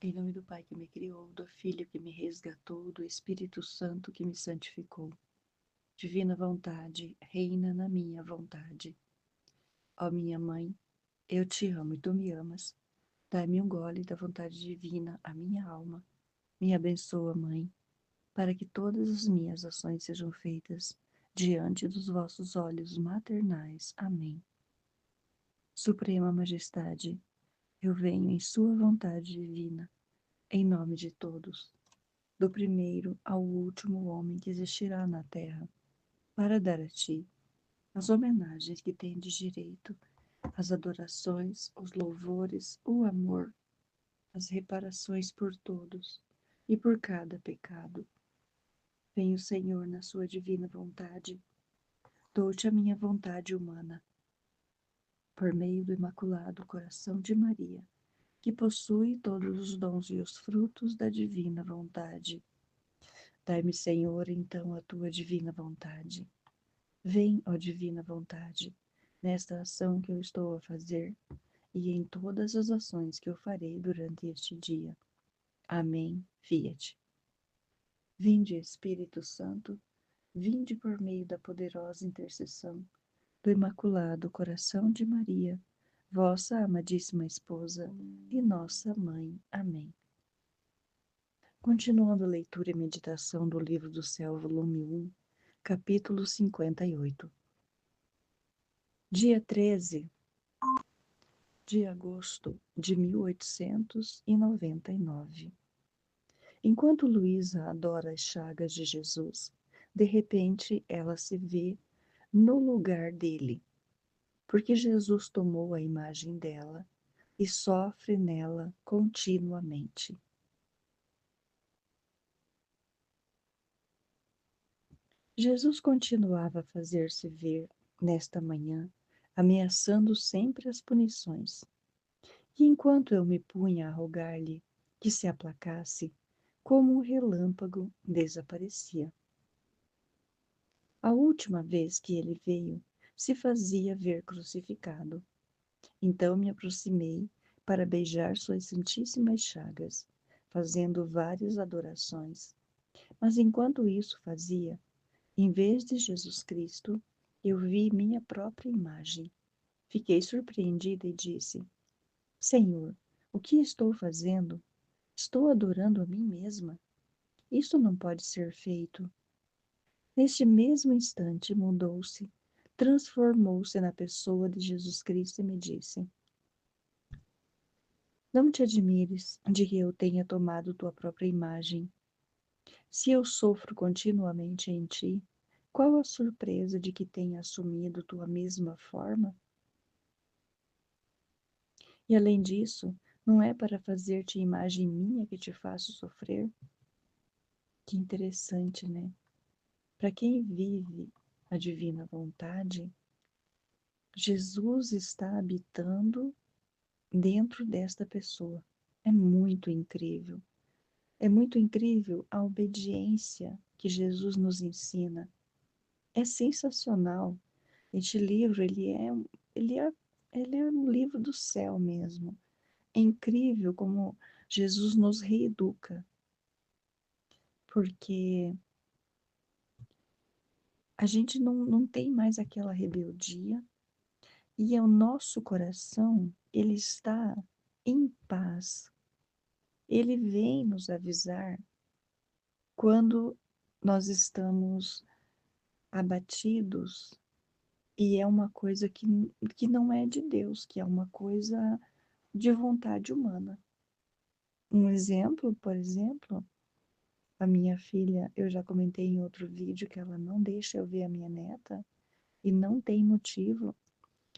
Em nome do Pai que me criou, do Filho que me resgatou, do Espírito Santo que me santificou. Divina vontade, reina na minha vontade. Ó minha mãe, eu te amo e tu me amas. Dai-me um gole da vontade divina à minha alma. Me abençoa, Mãe, para que todas as minhas ações sejam feitas diante dos vossos olhos maternais. Amém. Suprema Majestade, eu venho em sua vontade divina, em nome de todos, do primeiro ao último homem que existirá na terra, para dar a ti as homenagens que tendes direito, as adorações, os louvores, o amor, as reparações por todos e por cada pecado. Vem o Senhor na sua divina vontade, dou-te a minha vontade humana, por meio do Imaculado Coração de Maria, que possui todos os dons e os frutos da divina vontade. Dai-me, Senhor, então a tua divina vontade. Vem, ó divina vontade, nesta ação que eu estou a fazer e em todas as ações que eu farei durante este dia. Amém. Fiat. Vinde, Espírito Santo, vinde por meio da poderosa intercessão do Imaculado Coração de Maria, vossa amadíssima esposa e nossa mãe. Amém. Continuando a leitura e meditação do Livro do Céu, volume 1, capítulo 58. Dia 13 de agosto de 1899. Enquanto Luísa adora as chagas de Jesus, de repente ela se vê no lugar dele, porque Jesus tomou a imagem dela e sofre nela continuamente. Jesus continuava a fazer-se ver nesta manhã, ameaçando sempre as punições. E enquanto eu me punha a rogar-lhe que se aplacasse, como um relâmpago desaparecia. A última vez que ele veio, se fazia ver crucificado. Então me aproximei para beijar suas santíssimas chagas, fazendo várias adorações. Mas enquanto isso fazia, em vez de Jesus Cristo, eu vi minha própria imagem. Fiquei surpreendida e disse: Senhor, o que estou fazendo? Estou adorando a mim mesma. Isso não pode ser feito. Neste mesmo instante mudou-se, transformou-se na pessoa de Jesus Cristo e me disse: Não te admires de que eu tenha tomado tua própria imagem. Se eu sofro continuamente em ti, qual a surpresa de que tenha assumido tua mesma forma? E além disso, não é para fazer-te imagem minha que te faço sofrer? Que interessante, né? Para quem vive a divina vontade, Jesus está habitando dentro desta pessoa. É muito incrível. É muito incrível a obediência que Jesus nos ensina. É sensacional. Este livro, ele é, ele é um livro do céu mesmo. É incrível como Jesus nos reeduca, porque a gente não tem mais aquela rebeldia e o nosso coração, ele está em paz. Ele vem nos avisar quando nós estamos abatidos e é uma coisa que não é de Deus, que é uma coisa de vontade humana. Um exemplo, por exemplo, a minha filha, eu já comentei em outro vídeo que ela não deixa eu ver a minha neta e não tem motivo,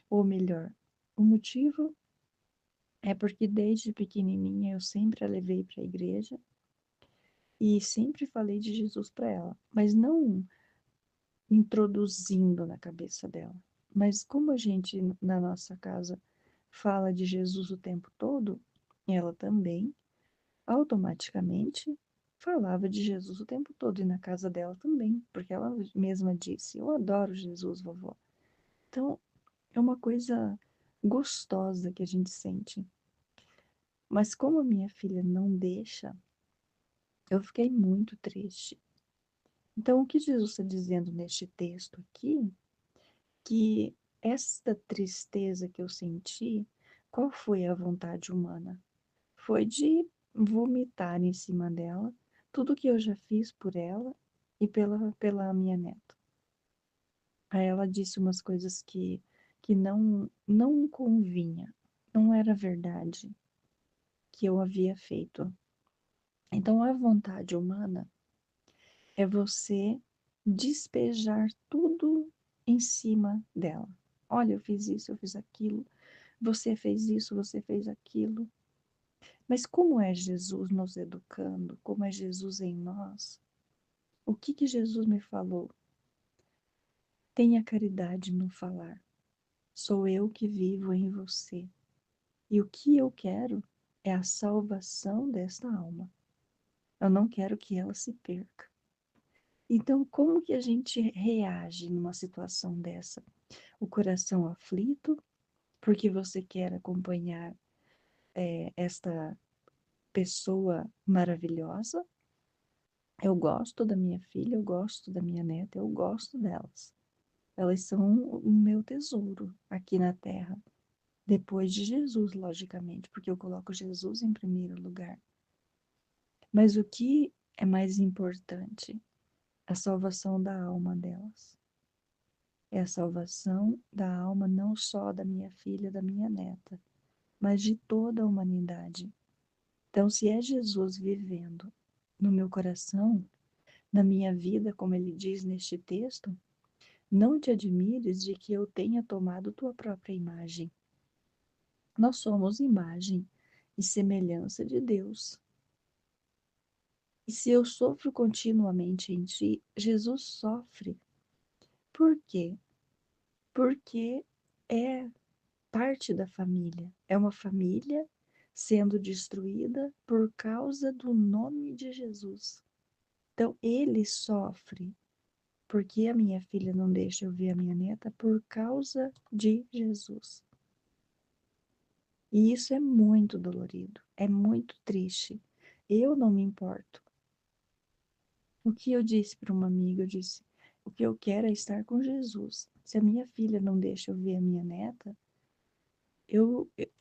ou melhor, o motivo é porque desde pequenininha eu sempre a levei para a igreja e sempre falei de Jesus para ela, mas não introduzindo na cabeça dela. Mas como a gente na nossa casa fala de Jesus o tempo todo, ela também automaticamente falava de Jesus o tempo todo e na casa dela também, porque ela mesma disse: Eu adoro Jesus, vovó. Então é uma coisa gostosa que a gente sente. Mas como a minha filha não deixa, eu fiquei muito triste. Então, o que Jesus está dizendo neste texto aqui, que esta tristeza que eu senti, qual foi a vontade humana? Foi de vomitar em cima dela tudo que eu já fiz por ela e pela minha neta. Aí ela disse umas coisas que não convinha, não era verdade que eu havia feito. Então, a vontade humana é você despejar tudo em cima dela. Olha, eu fiz isso, eu fiz aquilo, você fez isso, você fez aquilo. Mas como é Jesus nos educando, como é Jesus em nós, o que que Jesus me falou? Tenha caridade no falar. Sou eu que vivo em você. E o que eu quero é a salvação desta alma. Eu não quero que ela se perca. Então, como que a gente reage numa situação dessa? O coração aflito, porque você quer acompanhar esta pessoa maravilhosa. Eu gosto da minha filha, eu gosto da minha neta, eu gosto delas. Elas são o meu tesouro aqui na terra. Depois de Jesus, logicamente, porque eu coloco Jesus em primeiro lugar. Mas o que é mais importante? A salvação da alma delas. É a salvação da alma não só da minha filha, da minha neta, mas de toda a humanidade. Então, se é Jesus vivendo no meu coração, na minha vida, como ele diz neste texto, não te admires de que eu tenha tomado tua própria imagem. Nós somos imagem e semelhança de Deus. E se eu sofro continuamente em ti, Jesus sofre. Por quê? Porque é parte da família. É uma família sendo destruída por causa do nome de Jesus. Então, ele sofre porque a minha filha não deixa eu ver a minha neta por causa de Jesus. E isso é muito dolorido, é muito triste. Eu não me importo. O que eu disse para uma amiga, eu disse, o que eu quero é estar com Jesus. Se a minha filha não deixa eu ver a minha neta,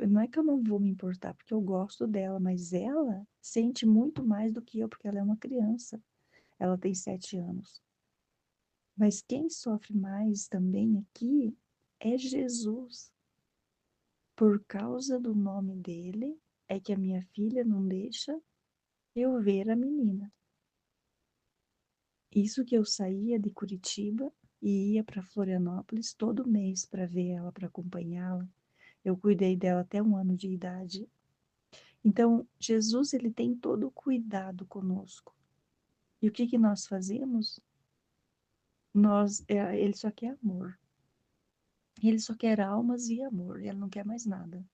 não é que eu não vou me importar, porque eu gosto dela, mas ela sente muito mais do que eu, porque ela é uma criança. Ela tem 7 anos. Mas quem sofre mais também aqui é Jesus. Por causa do nome dele, é que a minha filha não deixa eu ver a menina. Isso que eu saía de Curitiba e ia para Florianópolis todo mês para ver ela, para acompanhá-la. Eu cuidei dela até 1 ano de idade. Então, Jesus, ele tem todo o cuidado conosco. E o que que nós fazemos? Ele só quer amor. Ele só quer almas e amor. Ele não quer mais nada.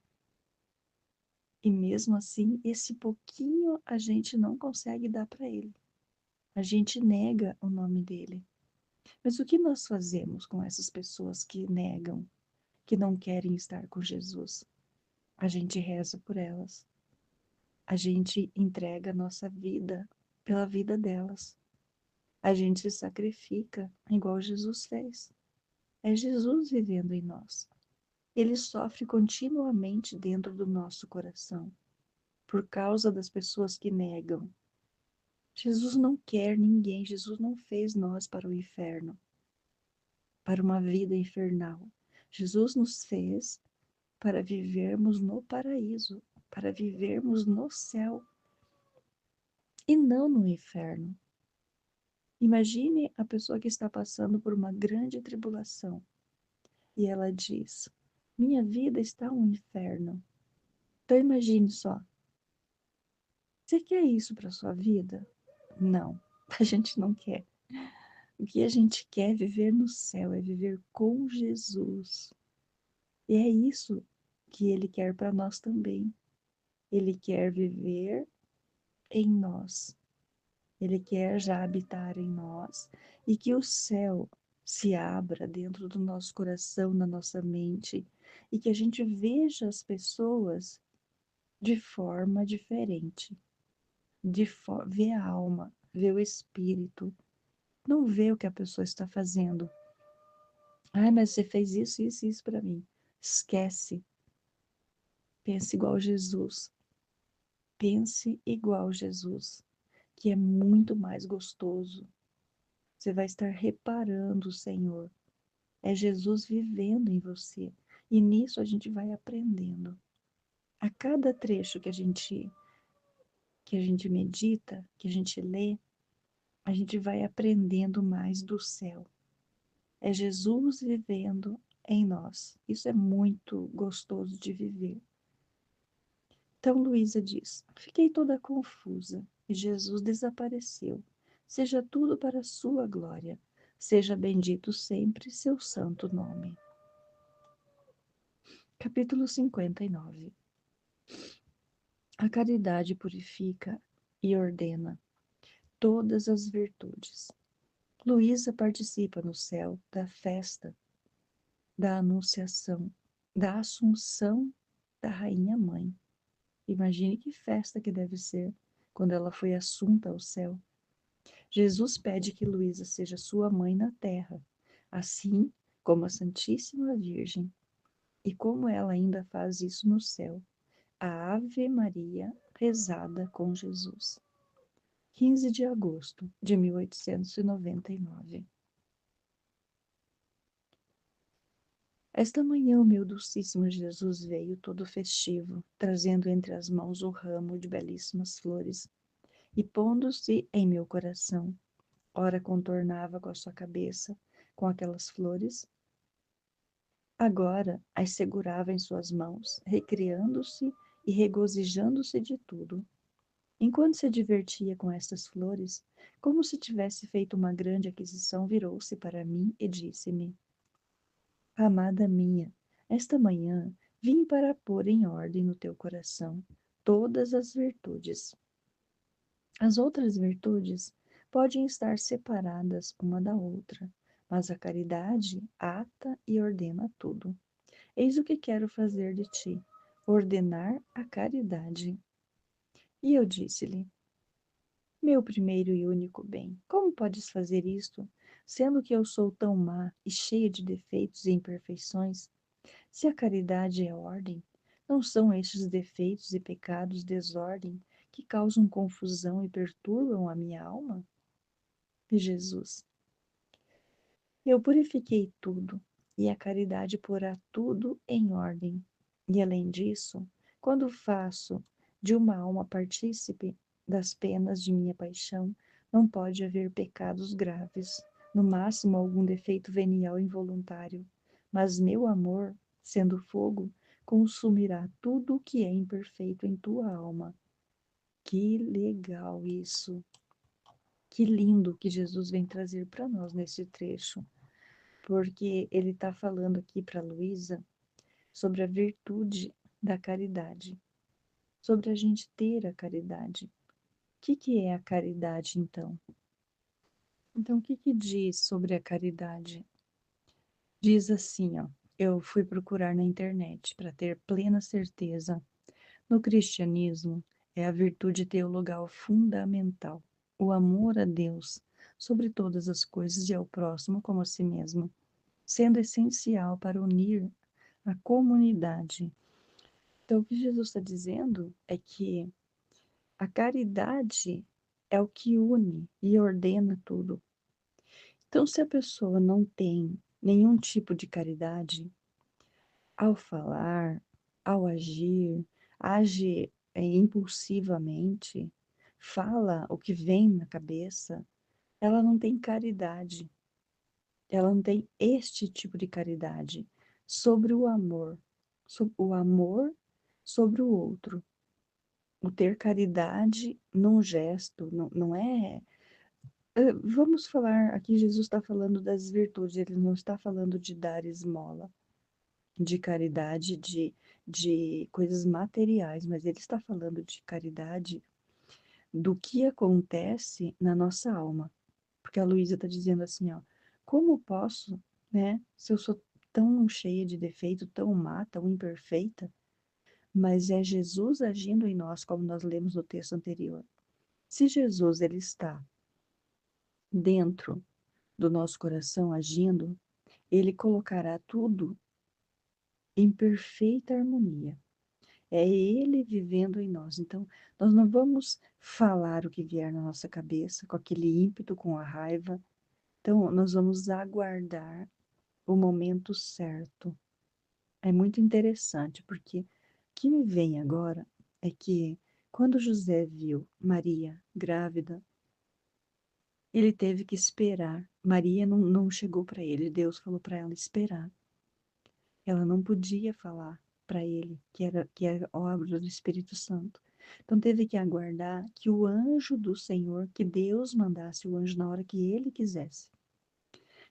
E mesmo assim, esse pouquinho a gente não consegue dar para ele. A gente nega o nome dele. Mas o que nós fazemos com essas pessoas que negam, que não querem estar com Jesus? A gente reza por elas. A gente entrega a nossa vida pela vida delas. A gente se sacrifica, igual Jesus fez. É Jesus vivendo em nós. Ele sofre continuamente dentro do nosso coração, por causa das pessoas que negam. Jesus não quer ninguém, Jesus não fez nós para o inferno, para uma vida infernal. Jesus nos fez para vivermos no paraíso, para vivermos no céu e não no inferno. Imagine a pessoa que está passando por uma grande tribulação e ela diz: minha vida está um inferno. Então imagine só, você quer isso para sua vida? Não, a gente não quer. O que a gente quer é viver no céu, é viver com Jesus. E é isso que ele quer para nós também. Ele quer viver em nós. Ele quer já habitar em nós e que o céu se abra dentro do nosso coração, na nossa mente, e que a gente veja as pessoas de forma diferente, vê a alma, vê o espírito, não vê o que a pessoa está fazendo. Ai, mas você fez isso, isso, isso para mim. Esquece. Pense igual Jesus. Pense igual Jesus, que é muito mais gostoso. Você vai estar reparando o Senhor. É Jesus vivendo em você. E nisso a gente vai aprendendo. A cada trecho que a gente medita, que a gente lê, a gente vai aprendendo mais do céu. É Jesus vivendo em nós. Isso é muito gostoso de viver. Então Luísa diz: fiquei toda confusa e Jesus desapareceu. Seja tudo para a sua glória. Seja bendito sempre seu santo nome. Capítulo 59. A caridade purifica e ordena todas as virtudes. Luísa participa no céu da festa da Anunciação, da Assunção da Rainha Mãe. Imagine que festa que deve ser quando ela foi assunta ao céu. Jesus pede que Luísa seja sua mãe na terra, assim como a Santíssima Virgem. E como ela ainda faz isso no céu, a Ave Maria rezada com Jesus. 15 de agosto de 1899. Esta manhã o meu Dulcíssimo Jesus veio todo festivo, trazendo entre as mãos um ramo de belíssimas flores, e pondo-se em meu coração, ora contornava com a sua cabeça com aquelas flores, agora as segurava em suas mãos, recriando-se e regozijando-se de tudo. Enquanto se divertia com estas flores, como se tivesse feito uma grande aquisição, virou-se para mim e disse-me: Amada minha, esta manhã vim para pôr em ordem no teu coração todas as virtudes. As outras virtudes podem estar separadas uma da outra, mas a caridade ata e ordena tudo. Eis o que quero fazer de ti: ordenar a caridade. E eu disse-lhe: Meu primeiro e único bem, como podes fazer isto, sendo que eu sou tão má e cheia de defeitos e imperfeições? Se a caridade é ordem, não são estes defeitos e pecados desordem que causam confusão e perturbam a minha alma? Jesus: Eu purifiquei tudo, e a caridade porá tudo em ordem. E além disso, quando faço de uma alma partícipe das penas de minha paixão, não pode haver pecados graves, no máximo algum defeito venial involuntário. Mas meu amor, sendo fogo, consumirá tudo o que é imperfeito em tua alma. Que legal isso! Que lindo que Jesus vem trazer para nós nesse trecho, porque ele está falando aqui para Luísa sobre a virtude da caridade, sobre a gente ter a caridade. O que é a caridade, então? Então, o que diz sobre a caridade? Diz assim, ó, eu fui procurar na internet para ter plena certeza. No cristianismo, é a virtude teologal fundamental, o amor a Deus sobre todas as coisas e ao próximo como a si mesmo, sendo essencial para unir a comunidade. Então, o que Jesus está dizendo é que a caridade é o que une e ordena tudo. Então, se a pessoa não tem nenhum tipo de caridade, ao falar, ao agir, age impulsivamente, fala o que vem na cabeça, ela não tem caridade. Ela não tem este tipo de caridade sobre o amor, o amor sobre o outro. O ter caridade num gesto, não é. Vamos falar, aqui Jesus está falando das virtudes, ele não está falando de dar esmola, de caridade, de coisas materiais, mas ele está falando de caridade do que acontece na nossa alma. Porque a Luísa está dizendo assim, ó, como posso, né, se eu sou tão cheia de defeito, tão má, tão imperfeita, mas é Jesus agindo em nós, como nós lemos no texto anterior. Se Jesus ele está dentro do nosso coração agindo, ele colocará tudo em perfeita harmonia. É ele vivendo em nós. Então, nós não vamos falar o que vier na nossa cabeça, com aquele ímpeto, com a raiva. Então, nós vamos aguardar o momento certo. É muito interessante, porque o que me vem agora é que quando José viu Maria grávida, ele teve que esperar. Maria não chegou para ele, Deus falou para ela esperar. Ela não podia falar para ele que era obra do Espírito Santo. Então teve que aguardar que o anjo do Senhor, que Deus mandasse o anjo na hora que ele quisesse.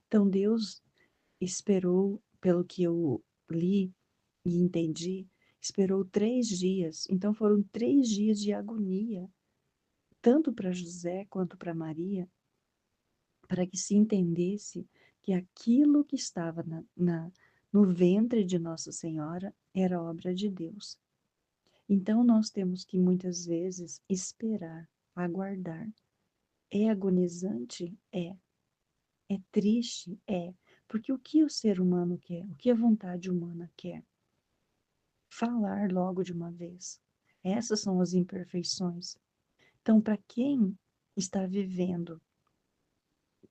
Então Deus esperou, pelo que eu li e entendi, esperou 3 dias. Então foram 3 dias de agonia, tanto para José quanto para Maria, para que se entendesse que aquilo que estava no ventre de Nossa Senhora era obra de Deus. Então nós temos que muitas vezes esperar, aguardar. É agonizante? É. É triste? É. Porque o que o ser humano quer? O que a vontade humana quer? Falar logo de uma vez. Essas são as imperfeições. Então, está vivendo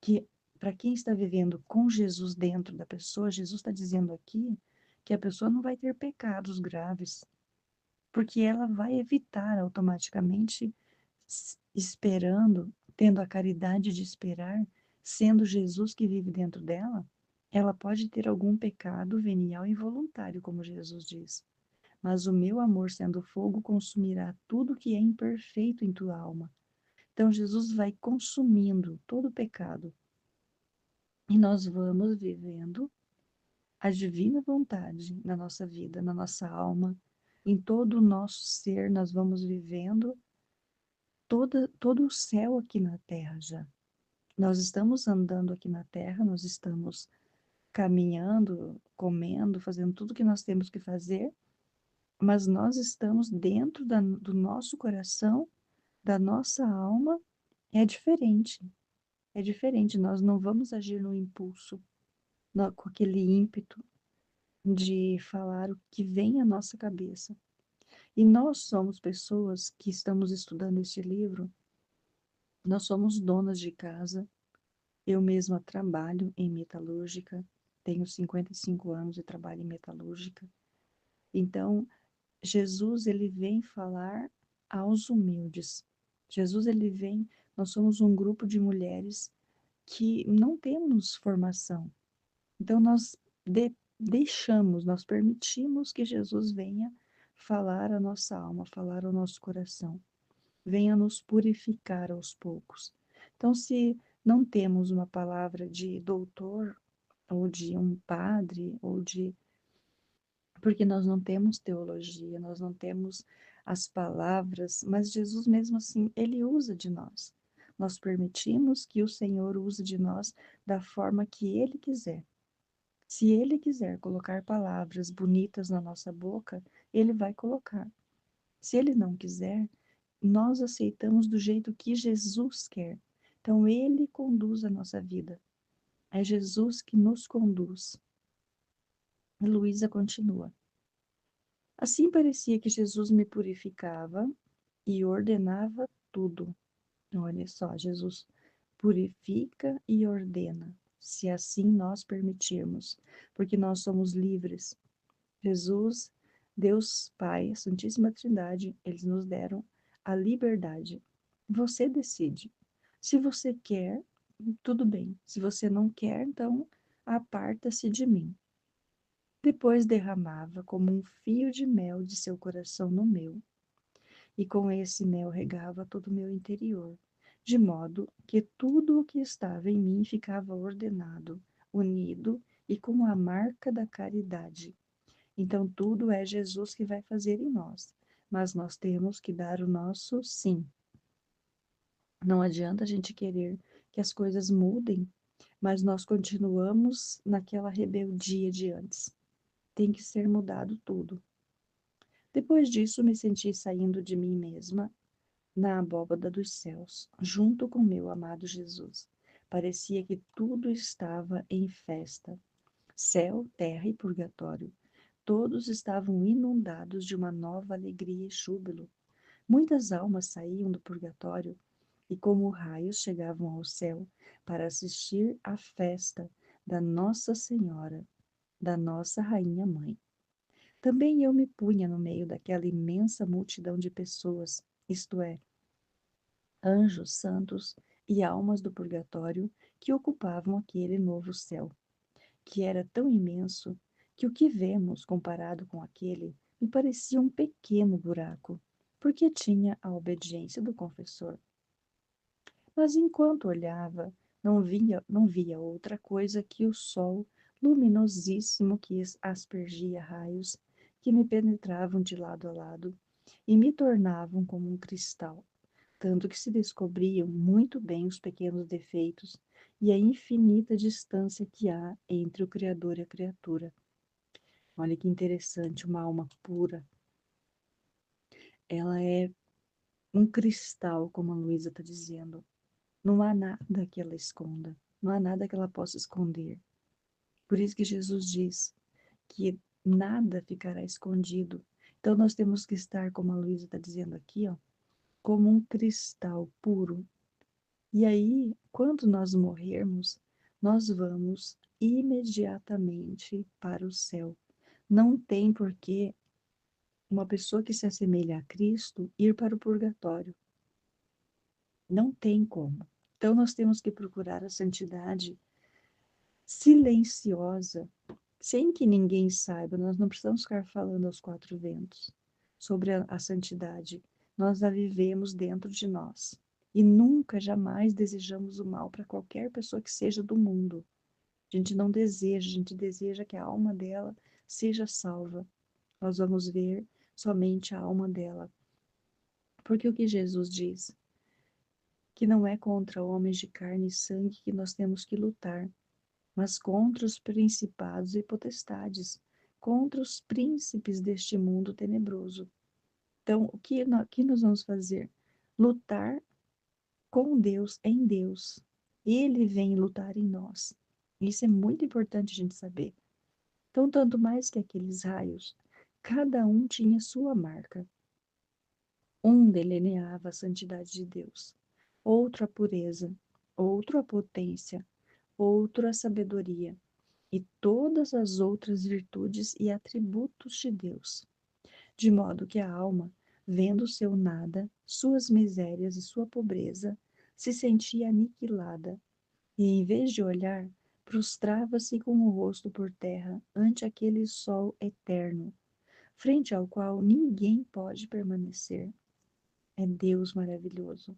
que para quem está vivendo com Jesus dentro da pessoa, Jesus está dizendo aqui que a pessoa não vai ter pecados graves, porque ela vai evitar automaticamente, esperando, tendo a caridade de esperar, sendo Jesus que vive dentro dela, ela pode ter algum pecado venial involuntário, como Jesus diz. Mas o meu amor, sendo fogo, consumirá tudo que é imperfeito em tua alma. Então, Jesus vai consumindo todo o pecado. E nós vamos vivendo a divina vontade na nossa vida, na nossa alma, em todo o nosso ser, nós vamos vivendo todo o céu aqui na terra já. Nós estamos andando aqui na terra, nós estamos caminhando, comendo, fazendo tudo o que nós temos que fazer, mas nós estamos dentro do nosso coração, da nossa alma, é diferente. É diferente, nós não vamos agir no impulso, com aquele ímpeto de falar o que vem à nossa cabeça. E nós somos pessoas que estamos estudando este livro, nós somos donas de casa. Eu mesma trabalho em metalúrgica, tenho 55 anos e trabalho em metalúrgica. Então, Jesus, ele vem falar aos humildes. Jesus, ele vem, nós somos um grupo de mulheres que não temos formação. Então, nós deixamos, nós permitimos que Jesus venha falar a nossa alma, falar ao nosso coração. Venha nos purificar aos poucos. Então, se não temos uma palavra de doutor, ou de um padre, ou de. Porque nós não temos teologia, nós não temos as palavras, mas Jesus, mesmo assim, ele usa de nós. Nós permitimos que o Senhor use de nós da forma que ele quiser. Se ele quiser colocar palavras bonitas na nossa boca, ele vai colocar. Se ele não quiser, nós aceitamos do jeito que Jesus quer. Então, ele conduz a nossa vida. É Jesus que nos conduz. E Luísa continua. Assim parecia que Jesus me purificava e ordenava tudo. Olha só, Jesus purifica e ordena, se assim nós permitirmos, porque nós somos livres. Jesus, Deus Pai, a Santíssima Trindade, eles nos deram a liberdade. Você decide. Se você quer, tudo bem. Se você não quer, então aparta-se de mim. Depois derramava como um fio de mel de seu coração no meu, e com esse mel regava todo o meu interior, de modo que tudo o que estava em mim ficava ordenado, unido e com a marca da caridade. Então, tudo é Jesus que vai fazer em nós, mas nós temos que dar o nosso sim. Não adianta a gente querer que as coisas mudem, mas nós continuamos naquela rebeldia de antes. Tem que ser mudado tudo. Depois disso, me senti saindo de mim mesma na abóbada dos céus, junto com meu amado Jesus. Parecia que tudo estava em festa. Céu, terra e purgatório. Todos estavam inundados de uma nova alegria e júbilo. Muitas almas saíam do purgatório e, como raios, chegavam ao céu para assistir à festa da Nossa Senhora, da nossa Rainha Mãe. Também eu me punha no meio daquela imensa multidão de pessoas, isto é, anjos, santos e almas do purgatório que ocupavam aquele novo céu, que era tão imenso que o que vemos comparado com aquele me parecia um pequeno buraco, porque tinha a obediência do confessor. Mas enquanto olhava, não via outra coisa que o sol luminosíssimo que aspergia raios que me penetravam de lado a lado e me tornavam como um cristal, tanto que se descobriam muito bem os pequenos defeitos e a infinita distância que há entre o Criador e a criatura. Olha que interessante, uma alma pura. Ela é um cristal, como a Luísa está dizendo. Não há nada que ela esconda, não há nada que ela possa esconder. Por isso que Jesus diz que nada ficará escondido. Então nós temos que estar, como a Luísa está dizendo aqui, ó, como um cristal puro. E aí, quando nós morrermos, nós vamos imediatamente para o céu. Não tem por que uma pessoa que se assemelha a Cristo ir para o purgatório. Não tem como. Então nós temos que procurar a santidade silenciosa, sem que ninguém saiba. Nós não precisamos ficar falando aos quatro ventos sobre a santidade. Nós a vivemos dentro de nós. E nunca, jamais desejamos o mal para qualquer pessoa que seja do mundo. A gente não deseja, a gente deseja que a alma dela seja salva. Nós vamos ver somente a alma dela. Porque o que Jesus diz? Que não é contra homens de carne e sangue que nós temos que lutar, mas contra os principados e potestades, contra os príncipes deste mundo tenebroso. Então, que nós vamos fazer? Lutar com Deus, em Deus. Ele vem lutar em nós. Isso é muito importante a gente saber. Então, tanto mais que aqueles raios, cada um tinha sua marca. Um delineava a santidade de Deus, outro a pureza, outro a potência, outro a sabedoria e todas as outras virtudes e atributos de Deus, de modo que a alma, vendo seu nada, suas misérias e sua pobreza, se sentia aniquilada, e em vez de olhar, prostrava-se com o rosto por terra ante aquele sol eterno, frente ao qual ninguém pode permanecer. É Deus maravilhoso,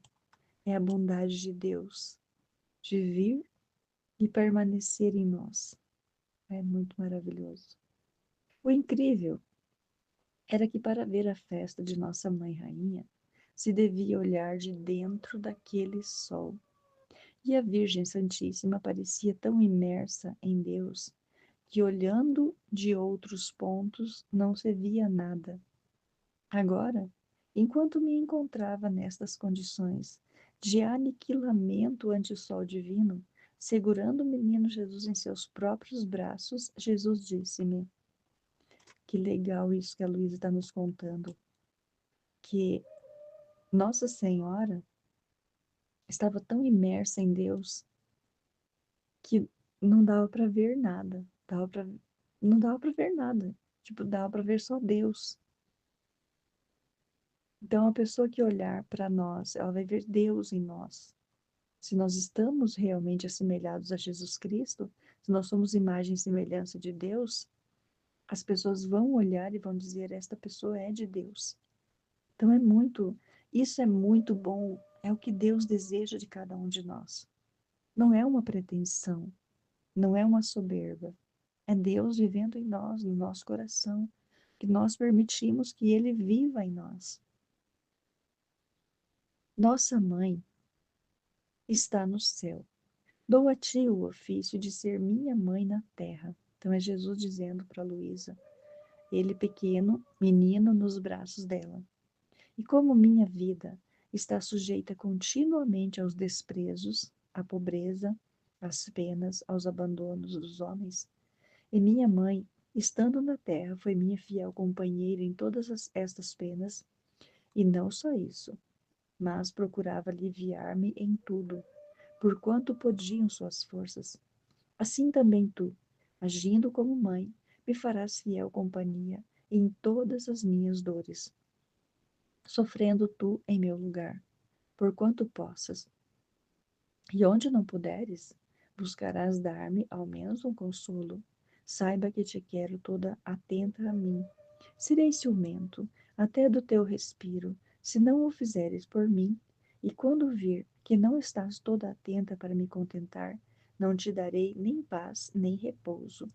é a bondade de Deus, de vir e permanecer em nós. É muito maravilhoso. O incrível era que para ver a festa de Nossa Mãe Rainha, se devia olhar de dentro daquele sol. E a Virgem Santíssima parecia tão imersa em Deus que, olhando de outros pontos, não se via nada. Agora, enquanto me encontrava nestas condições de aniquilamento ante o sol divino, segurando o menino Jesus em seus próprios braços, Jesus disse-me: que legal isso que a Luísa está nos contando, que Nossa Senhora estava tão imersa em Deus que não dava para ver nada, não dava para ver nada, tipo, dava para ver só Deus. Então, a pessoa que olhar para nós, ela vai ver Deus em nós. Se nós estamos realmente assemelhados a Jesus Cristo, se nós somos imagem e semelhança de Deus, as pessoas vão olhar e vão dizer: esta pessoa é de Deus. Então isso é muito bom, é o que Deus deseja de cada um de nós. Não é uma pretensão, não é uma soberba, é Deus vivendo em nós, no nosso coração, que nós permitimos que Ele viva em nós. Nossa mãe está no céu. Dou a ti o ofício de ser minha mãe na terra. Então é Jesus dizendo para Luísa: ele pequeno, menino nos braços dela. E como minha vida está sujeita continuamente aos desprezos, à pobreza, às penas, aos abandonos dos homens, e minha mãe, estando na terra, foi minha fiel companheira em todas estas penas, e não só isso, mas procurava aliviar-me em tudo, por quanto podiam suas forças. Assim também tu, agindo como mãe, me farás fiel companhia em todas as minhas dores, sofrendo tu em meu lugar, por quanto possas. E onde não puderes, buscarás dar-me ao menos um consolo. Saiba que te quero toda atenta a mim. Serei ciumento até do teu respiro, se não o fizeres por mim, e quando vir que não estás toda atenta para me contentar, não te darei nem paz, nem repouso. O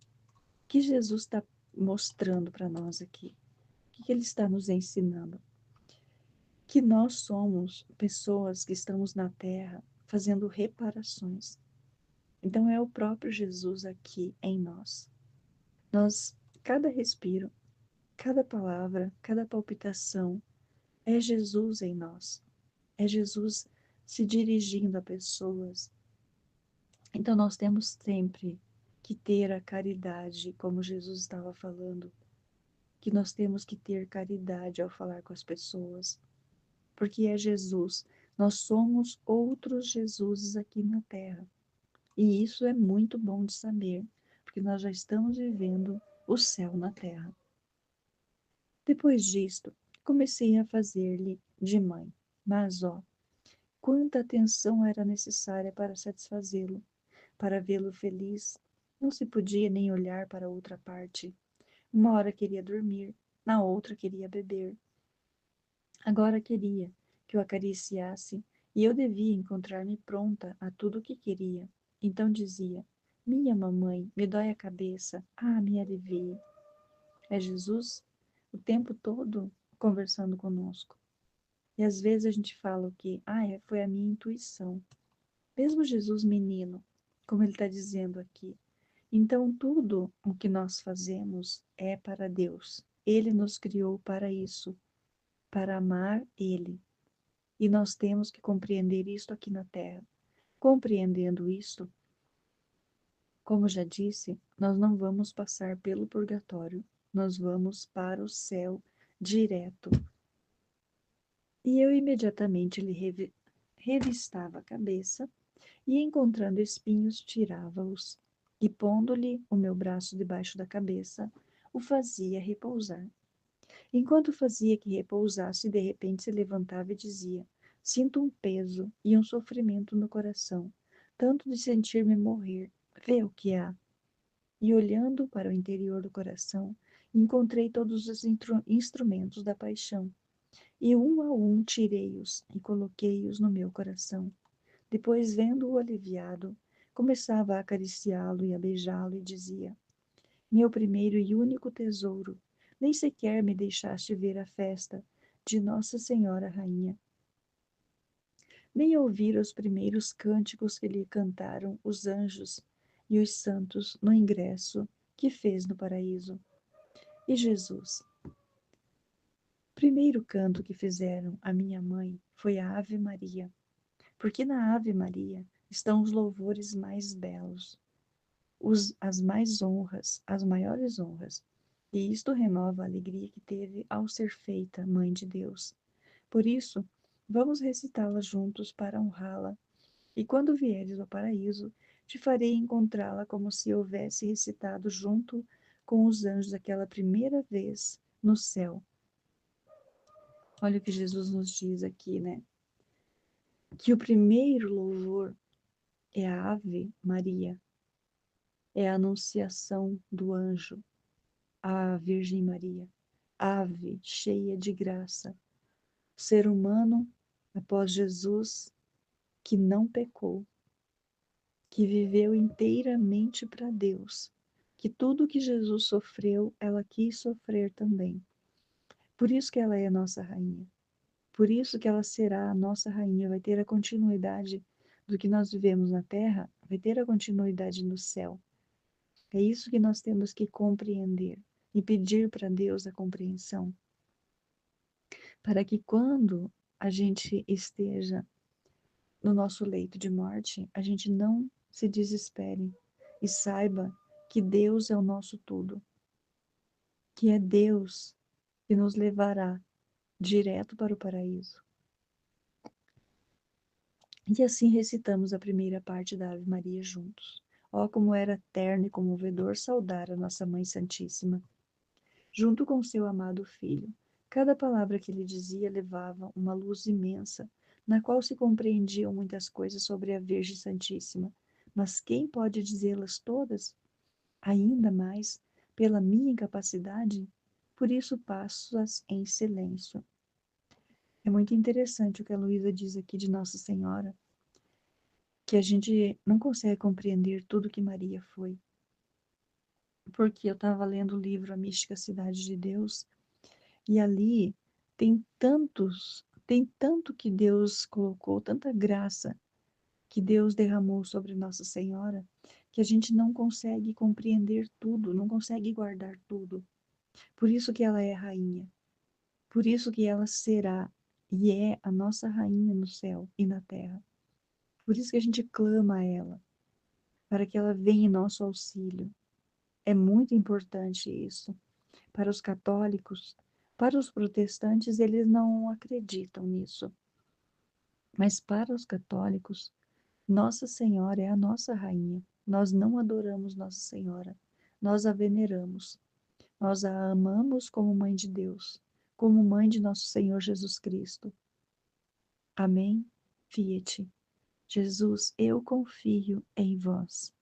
que Jesus está mostrando para nós aqui? O que ele está nos ensinando? Que nós somos pessoas que estamos na terra fazendo reparações. Então é o próprio Jesus aqui em nós. Cada respiro, cada palavra, cada palpitação é Jesus em nós. É Jesus se dirigindo a pessoas. Então nós temos sempre que ter a caridade, como Jesus estava falando, que nós temos que ter caridade ao falar com as pessoas, porque é Jesus. Nós somos outros Jesuses aqui na Terra. E isso é muito bom de saber, porque nós já estamos vivendo o céu na Terra. Depois disto, comecei a fazer-lhe de mãe, mas ó, quanta atenção era necessária para satisfazê-lo, para vê-lo feliz. Não se podia nem olhar para outra parte. Uma hora queria dormir, na outra queria beber. Agora queria que o acariciasse e eu devia encontrar-me pronta a tudo o que queria. Então dizia: Minha mamãe, me dói a cabeça, me alivie. É Jesus o tempo todo conversando conosco. E às vezes a gente fala o quê? Foi a minha intuição. Mesmo Jesus menino, como ele está dizendo aqui. Então tudo o que nós fazemos é para Deus. Ele nos criou para isso, para amar Ele. E nós temos que compreender isto aqui na Terra. Compreendendo isto, como já disse, nós não vamos passar pelo purgatório, nós vamos para o céu direto. E eu imediatamente lhe revistava a cabeça e, encontrando espinhos, tirava-os e, pondo-lhe o meu braço debaixo da cabeça, o fazia repousar. Enquanto fazia que repousasse, de repente se levantava e dizia: Sinto um peso e um sofrimento no coração, tanto de sentir-me morrer. Vê o que há. E olhando para o interior do coração, encontrei todos os instrumentos da paixão, e um a um tirei-os e coloquei-os no meu coração. Depois, vendo-o aliviado, começava a acariciá-lo e a beijá-lo e dizia: Meu primeiro e único tesouro, nem sequer me deixaste ver a festa de Nossa Senhora Rainha, nem ouvir os primeiros cânticos que lhe cantaram os anjos e os santos no ingresso que fez no paraíso. E Jesus? O primeiro canto que fizeram a minha mãe foi a Ave Maria, porque na Ave Maria estão os louvores mais belos, as mais honras, as maiores honras. E isto renova a alegria que teve ao ser feita Mãe de Deus. Por isso, vamos recitá-la juntos para honrá-la. E quando vieres ao paraíso, te farei encontrá-la como se houvesse recitado junto com os anjos aquela primeira vez no céu. Olha o que Jesus nos diz aqui, né? Que o primeiro louvor é a Ave Maria, é a anunciação do anjo, a Virgem Maria, ave cheia de graça, ser humano após Jesus que não pecou, que viveu inteiramente para Deus, que tudo que Jesus sofreu, ela quis sofrer também. Por isso que ela é a nossa rainha. Por isso que ela será a nossa rainha, vai ter a continuidade do que nós vivemos na terra, vai ter a continuidade no céu. É isso que nós temos que compreender. e pedir para Deus a compreensão, para que quando a gente esteja no nosso leito de morte, a gente não se desespere e saiba que Deus é o nosso tudo, que é Deus que nos levará direto para o paraíso. E assim recitamos a primeira parte da Ave Maria juntos. Ó, como era terno e comovedor saudar a nossa Mãe Santíssima, junto com seu amado Filho. Cada palavra que ele dizia levava uma luz imensa, na qual se compreendiam muitas coisas sobre a Virgem Santíssima. Mas quem pode dizê-las todas? Ainda mais pela minha incapacidade? Por isso passo-as em silêncio. É muito interessante o que a Luísa diz aqui de Nossa Senhora, que a gente não consegue compreender tudo que Maria foi. Porque eu estava lendo o livro A Mística Cidade de Deus, e ali tem tanto que Deus colocou, tanta graça que Deus derramou sobre Nossa Senhora, que a gente não consegue compreender tudo, não consegue guardar tudo. Por isso que ela é rainha, por isso que ela será e é a nossa rainha no céu e na terra. Por isso que a gente clama a ela, para que ela venha em nosso auxílio. É muito importante isso. Para os católicos, para os protestantes, eles não acreditam nisso. Mas para os católicos, Nossa Senhora é a nossa rainha. Nós não adoramos Nossa Senhora, nós a veneramos. Nós a amamos como Mãe de Deus, como Mãe de nosso Senhor Jesus Cristo. Amém? Fiat. Jesus, eu confio em vós.